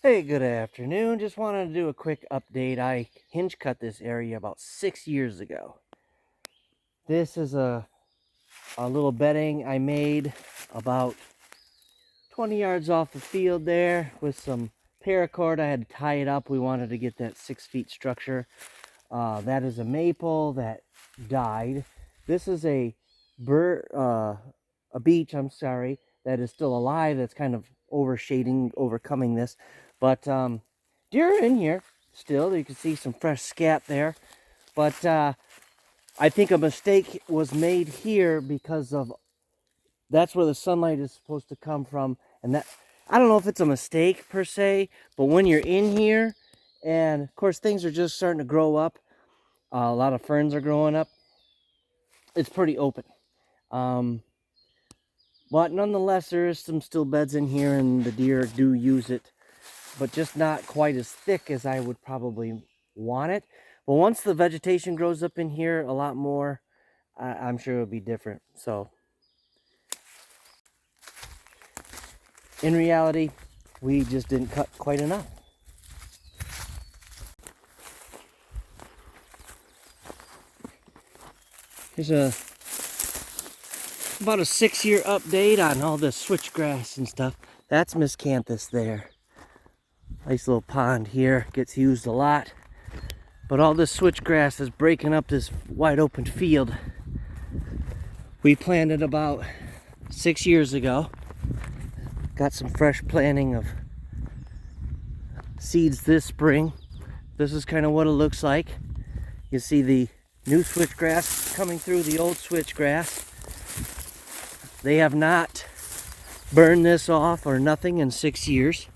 Hey, good afternoon. Just wanted to do a quick update. I hinge cut this area about 6 years ago. This is a little bedding I made about 20 yards off the field there with some paracord. I had to tie it up. We wanted to get that 6 feet structure. That is a maple that died. This is a beech, I'm sorry, that is still alive. That's kind of overcoming this. But deer are in here still. You can see some fresh scat there. But I think a mistake was made here because of that's where the sunlight is supposed to come from. And that, I don't know if it's a mistake per se, but when you're in here, and of course things are just starting to grow up, a lot of ferns are growing up, it's pretty open. But nonetheless, there is some still beds in here, and the deer do use it, but just not quite as thick as I would probably want it. But once the vegetation grows up in here a lot more, I'm sure it'll be different. So in reality, we just didn't cut quite enough. Here's about a 6-year update on all the switchgrass and stuff. That's miscanthus there. Nice little pond here, gets used a lot. But all this switchgrass is breaking up this wide open field. We planted about 6 years ago. Got some fresh planting of seeds this spring. This is kind of what it looks like. You see the new switchgrass coming through the old switchgrass. They have not burned this off or nothing in 6 years.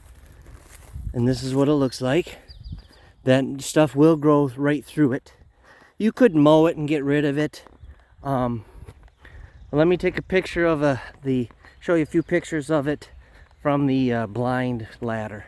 And this is what it looks like. That stuff will grow right through it. You could mow it and get rid of it. Let me take a picture of show you a few pictures of it from the blind ladder.